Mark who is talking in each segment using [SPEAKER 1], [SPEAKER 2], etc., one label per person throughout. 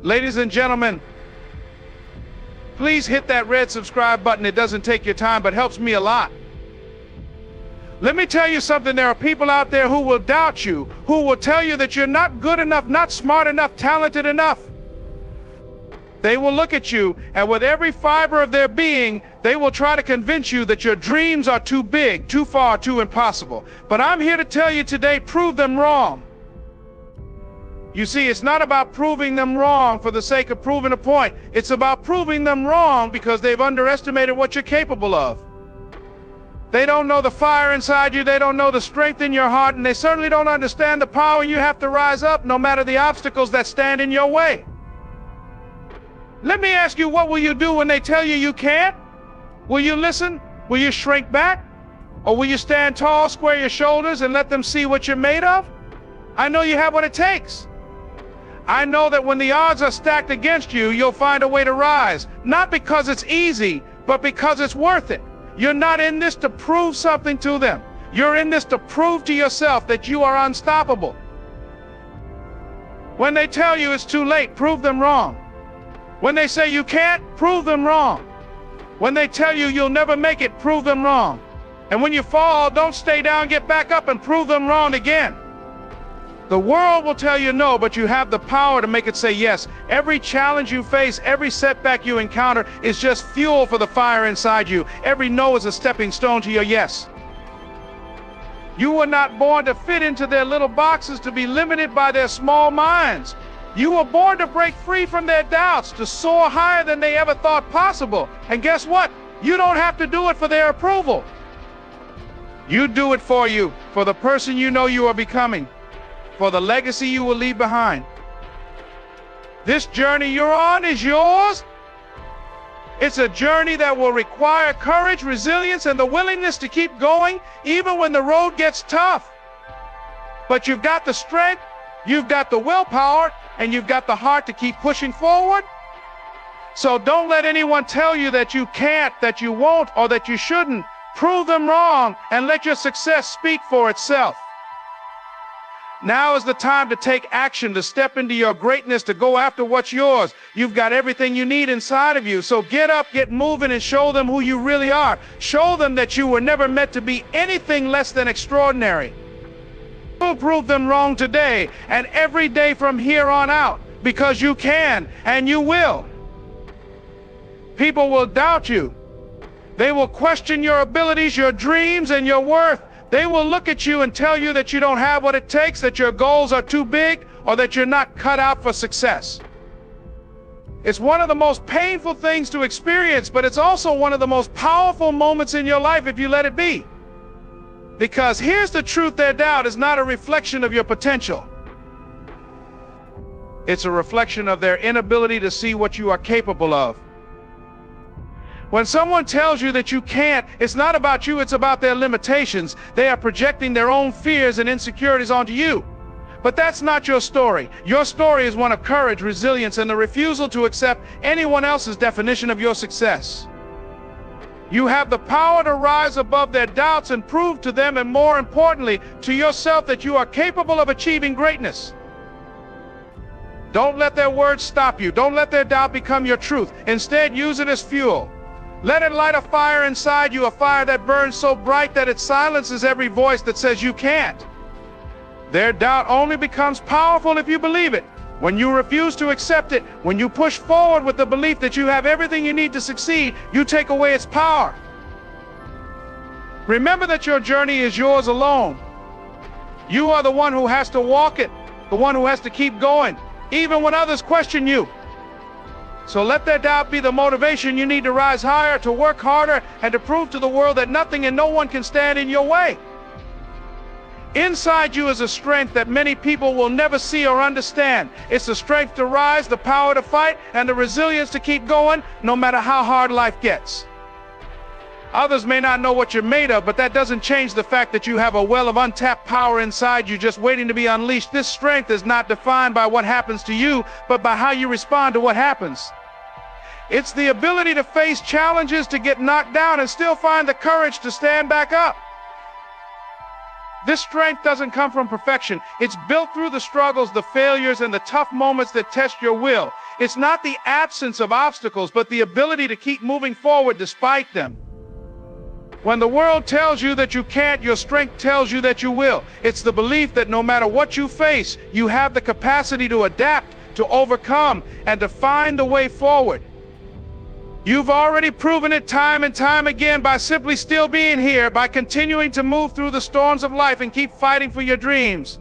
[SPEAKER 1] Ladies and gentlemen, please hit that red subscribe button. It doesn't take your time, but helps me a lot. Let me tell you something. There are people out there who will doubt you, who will tell you that you're not good enough, not smart enough, talented enough. They will look at you, and with every fiber of their being, they will try to convince you that your dreams are too big, too far, too impossible. But I'm here to tell you today, prove them wrong. You see, it's not about proving them wrong for the sake of proving a point. It's about proving them wrong because they've underestimated what you're capable of. They don't know the fire inside you, they don't know the strength in your heart, and they certainly don't understand the power you have to rise up no matter the obstacles that stand in your way. Let me ask you, what will you do when they tell you you can't? Will you listen? Will you shrink back? Or will you stand tall, square your shoulders, and let them see what you're made of? I know you have what it takes. I know that when the odds are stacked against you, you'll find a way to rise. Not because it's easy, but because it's worth it. You're not in this to prove something to them. You're in this to prove to yourself that you are unstoppable. When they tell you it's too late, prove them wrong. When they say you can't, prove them wrong. When they tell you you'll never make it, prove them wrong. And when you fall, don't stay down, get back up and prove them wrong again. The world will tell you no, but you have the power to make it say yes. Every challenge you face, every setback you encounter is just fuel for the fire inside you. Every no is a stepping stone to your yes. You were not born to fit into their little boxes, to be limited by their small minds. You were born to break free from their doubts, to soar higher than they ever thought possible. And guess what? You don't have to do it for their approval. You do it for you, for the person you know you are becoming, for the legacy you will leave behind. This journey you're on is yours. It's a journey that will require courage, resilience, and the willingness to keep going even when the road gets tough. But you've got the strength, you've got the willpower, and you've got the heart to keep pushing forward. So don't let anyone tell you that you can't, that you won't, or that you shouldn't. Prove them wrong and let your success speak for itself. Now is the time to take action, to step into your greatness, to go after what's yours. You've got everything you need inside of you. So get up, get moving, and show them who you really are. Show them that you were never meant to be anything less than extraordinary. You'll prove them wrong today and every day from here on out, because you can and you will. People will doubt you. They will question your abilities, your dreams, and your worth. They will look at you and tell you that you don't have what it takes, that your goals are too big, or that you're not cut out for success. It's one of the most painful things to experience, but it's also one of the most powerful moments in your life if you let it be. Because here's the truth, their doubt is not a reflection of your potential. It's a reflection of their inability to see what you are capable of. When someone tells you that you can't, it's not about you, it's about their limitations. They are projecting their own fears and insecurities onto you. But that's not your story. Your story is one of courage, resilience, and the refusal to accept anyone else's definition of your success. You have the power to rise above their doubts and prove to them, and more importantly, to yourself, that you are capable of achieving greatness. Don't let their words stop you. Don't let their doubt become your truth. Instead, use it as fuel. Let it light a fire inside you, a fire that burns so bright that it silences every voice that says you can't. Their doubt only becomes powerful if you believe it. When you refuse to accept it, when you push forward with the belief that you have everything you need to succeed, you take away its power. Remember that your journey is yours alone. You are the one who has to walk it, the one who has to keep going, even when others question you. So let their doubt be the motivation you need to rise higher, to work harder, and to prove to the world that nothing and no one can stand in your way. Inside you is a strength that many people will never see or understand. It's the strength to rise, the power to fight, and the resilience to keep going no matter how hard life gets. Others may not know what you're made of, but that doesn't change the fact that you have a well of untapped power inside you just waiting to be unleashed. This strength is not defined by what happens to you, but by how you respond to what happens. It's the ability to face challenges, to get knocked down, and still find the courage to stand back up. This strength doesn't come from perfection. It's built through the struggles, the failures, and the tough moments that test your will. It's not the absence of obstacles, but the ability to keep moving forward despite them. When the world tells you that you can't, your strength tells you that you will. It's the belief that no matter what you face, you have the capacity to adapt, to overcome, and to find a way forward. You've already proven it time and time again by simply still being here, by continuing to move through the storms of life and keep fighting for your dreams.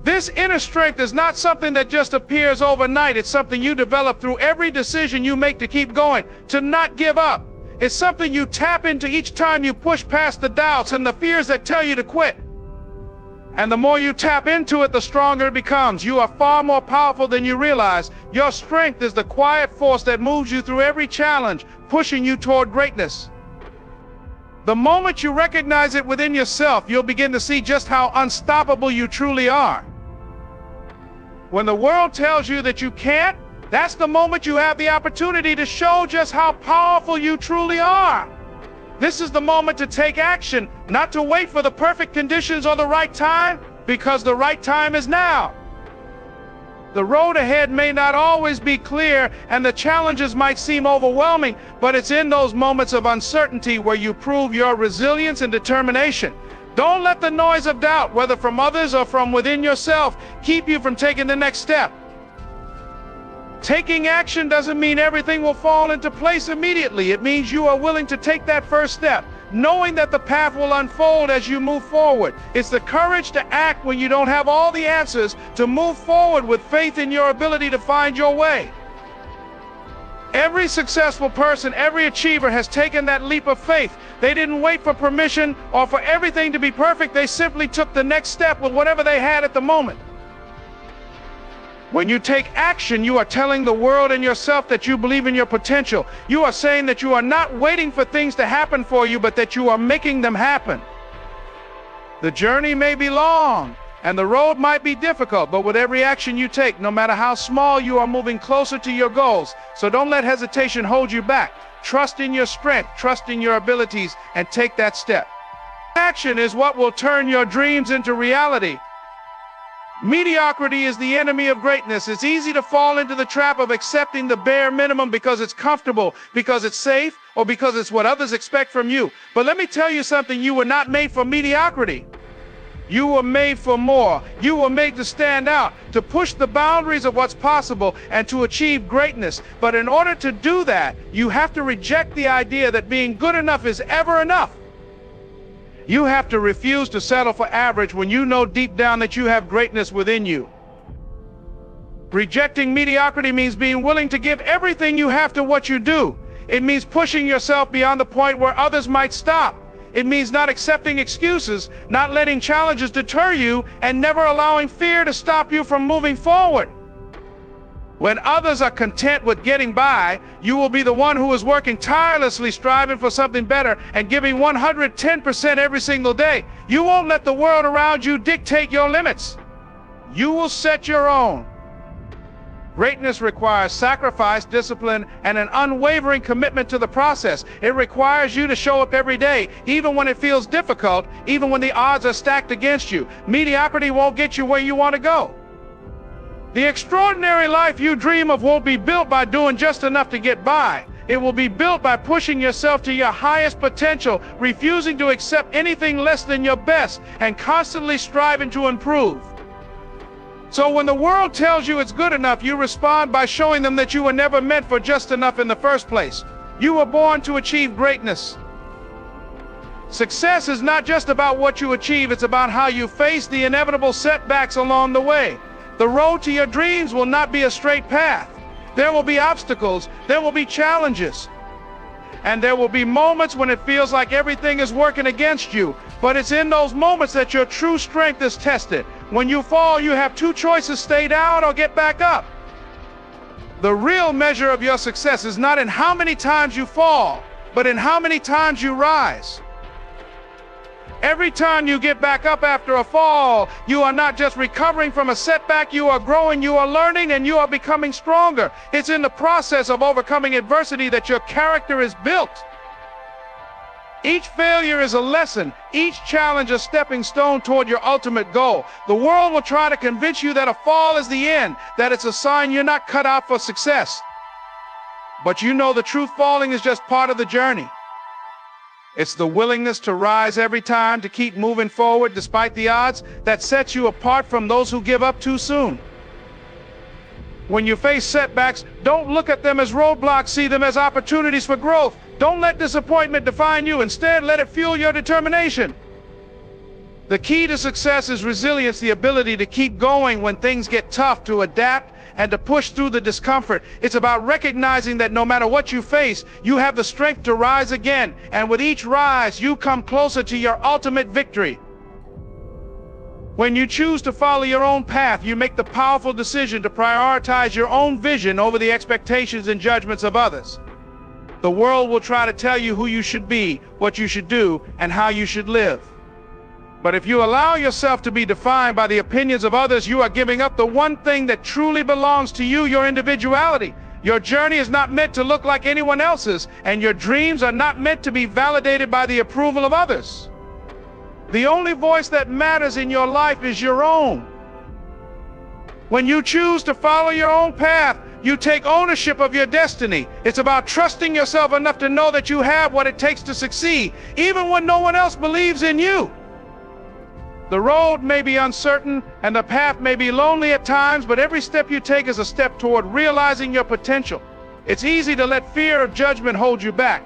[SPEAKER 1] This inner strength is not something that just appears overnight. It's something you develop through every decision you make to keep going, to not give up. It's something you tap into each time you push past the doubts and the fears that tell you to quit. And the more you tap into it, the stronger it becomes. You are far more powerful than you realize. Your strength is the quiet force that moves you through every challenge, pushing you toward greatness. The moment you recognize it within yourself, you'll begin to see just how unstoppable you truly are. When the world tells you that you can't, that's the moment you have the opportunity to show just how powerful you truly are. This is the moment to take action, not to wait for the perfect conditions or the right time, because the right time is now. The road ahead may not always be clear, and the challenges might seem overwhelming, but it's in those moments of uncertainty where you prove your resilience and determination. Don't let the noise of doubt, whether from others or from within yourself, keep you from taking the next step. Taking action doesn't mean everything will fall into place immediately. It means you are willing to take that first step, knowing that the path will unfold as you move forward. It's the courage to act when you don't have all the answers, to move forward with faith in your ability to find your way. Every successful person, every achiever has taken that leap of faith. They didn't wait for permission or for everything to be perfect. They simply took the next step with whatever they had at the moment. When you take action, you are telling the world and yourself that you believe in your potential. You are saying that you are not waiting for things to happen for you, but that you are making them happen. The journey may be long, and the road might be difficult, but with every action you take, no matter how small, you are moving closer to your goals. So don't let hesitation hold you back. Trust in your strength, trust in your abilities, and take that step. Action is what will turn your dreams into reality. Mediocrity is the enemy of greatness. It's easy to fall into the trap of accepting the bare minimum because it's comfortable, because it's safe, or because it's what others expect from you. But let me tell you something, you were not made for mediocrity. You were made for more. You were made to stand out, to push the boundaries of what's possible, and to achieve greatness. But in order to do that, you have to reject the idea that being good enough is ever enough. You have to refuse to settle for average when you know deep down that you have greatness within you. Rejecting mediocrity means being willing to give everything you have to what you do. It means pushing yourself beyond the point where others might stop. It means not accepting excuses, not letting challenges deter you, and never allowing fear to stop you from moving forward. When others are content with getting by, you will be the one who is working tirelessly, striving for something better, and giving 110% every single day. You won't let the world around you dictate your limits. You will set your own. Greatness requires sacrifice, discipline, and an unwavering commitment to the process. It requires you to show up every day, even when it feels difficult, even when the odds are stacked against you. Mediocrity won't get you where you want to go. The extraordinary life you dream of won't be built by doing just enough to get by. It will be built by pushing yourself to your highest potential, refusing to accept anything less than your best, and constantly striving to improve. So when the world tells you it's good enough, you respond by showing them that you were never meant for just enough in the first place. You were born to achieve greatness. Success is not just about what you achieve, it's about how you face the inevitable setbacks along the way. The road to your dreams will not be a straight path. There will be obstacles, there will be challenges, and there will be moments when it feels like everything is working against you. But it's in those moments that your true strength is tested. When you fall, you have two choices: stay down or get back up. The real measure of your success is not in how many times you fall, but in how many times you rise. Every time you get back up after a fall, you are not just recovering from a setback, you are growing, you are learning, and you are becoming stronger. It's in the process of overcoming adversity that your character is built. Each failure is a lesson, each challenge a stepping stone toward your ultimate goal. The world will try to convince you that a fall is the end, that it's a sign you're not cut out for success. But you know the truth, falling is just part of the journey. It's the willingness to rise every time, to keep moving forward despite the odds, that sets you apart from those who give up too soon. When you face setbacks, don't look at them as roadblocks, see them as opportunities for growth. Don't let disappointment define you. Instead, let it fuel your determination. The key to success is resilience, the ability to keep going when things get tough, to adapt and to push through the discomfort. It's about recognizing that no matter what you face, you have the strength to rise again. And with each rise, you come closer to your ultimate victory. When you choose to follow your own path, you make the powerful decision to prioritize your own vision over the expectations and judgments of others. The world will try to tell you who you should be, what you should do, and how you should live. But if you allow yourself to be defined by the opinions of others, you are giving up the one thing that truly belongs to you, your individuality. Your journey is not meant to look like anyone else's, and your dreams are not meant to be validated by the approval of others. The only voice that matters in your life is your own. When you choose to follow your own path, you take ownership of your destiny. It's about trusting yourself enough to know that you have what it takes to succeed, even when no one else believes in you. The road may be uncertain and the path may be lonely at times, but every step you take is a step toward realizing your potential. It's easy to let fear of judgment hold you back,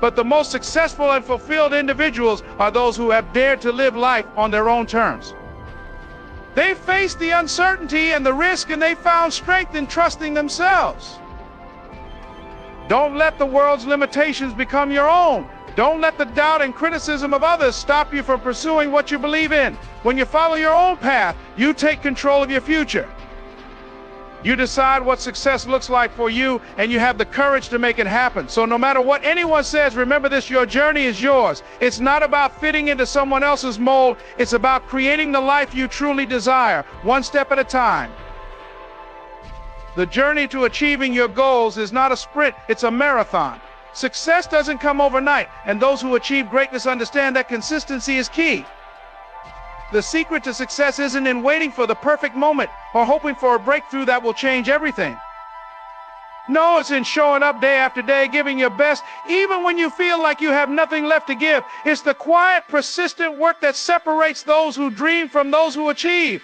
[SPEAKER 1] but the most successful and fulfilled individuals are those who have dared to live life on their own terms. They faced the uncertainty and the risk, and they found strength in trusting themselves. Don't let the world's limitations become your own. Don't let the doubt and criticism of others stop you from pursuing what you believe in. When you follow your own path, you take control of your future. You decide what success looks like for you, and you have the courage to make it happen. So no matter what anyone says, remember this: your journey is yours. It's not about fitting into someone else's mold. It's about creating the life you truly desire, one step at a time. The journey to achieving your goals is not a sprint, it's a marathon. Success doesn't come overnight, and those who achieve greatness understand that consistency is key. The secret to success isn't in waiting for the perfect moment or hoping for a breakthrough that will change everything. No, it's in showing up day after day, giving your best, even when you feel like you have nothing left to give. It's the quiet, persistent work that separates those who dream from those who achieve.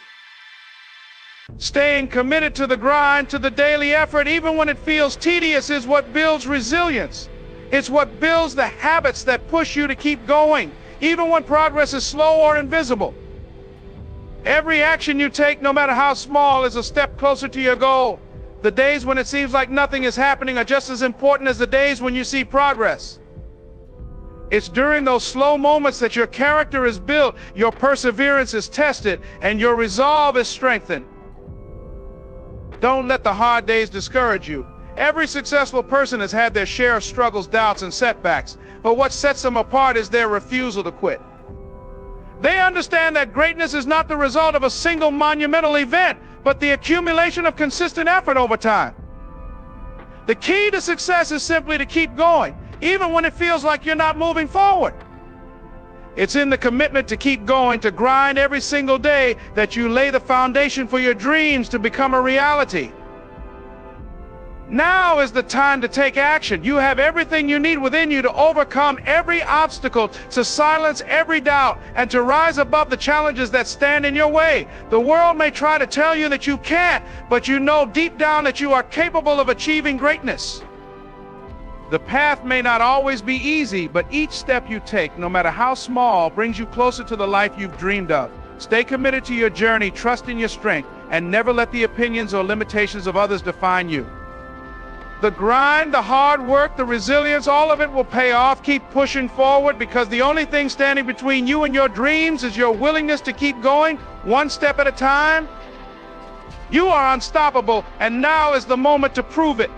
[SPEAKER 1] Staying committed to the grind, to the daily effort, even when it feels tedious, is what builds resilience. It's what builds the habits that push you to keep going, even when progress is slow or invisible. Every action you take, no matter how small, is a step closer to your goal. The days when it seems like nothing is happening are just as important as the days when you see progress. It's during those slow moments that your character is built, your perseverance is tested, and your resolve is strengthened. Don't let the hard days discourage you. Every successful person has had their share of struggles, doubts, and setbacks, but what sets them apart is their refusal to quit. They understand that greatness is not the result of a single monumental event, but the accumulation of consistent effort over time. The key to success is simply to keep going, even when it feels like you're not moving forward. It's in the commitment to keep going, to grind every single day, that you lay the foundation for your dreams to become a reality. Now is the time to take action. You have everything you need within you to overcome every obstacle, to silence every doubt, and to rise above the challenges that stand in your way. The world may try to tell you that you can't, but you know deep down that you are capable of achieving greatness. The path may not always be easy, but each step you take, no matter how small, brings you closer to the life you've dreamed of. Stay committed to your journey, trust in your strength, and never let the opinions or limitations of others define you. The grind, the hard work, the resilience, all of it will pay off. Keep pushing forward, because the only thing standing between you and your dreams is your willingness to keep going, one step at a time. You are unstoppable, and now is the moment to prove it.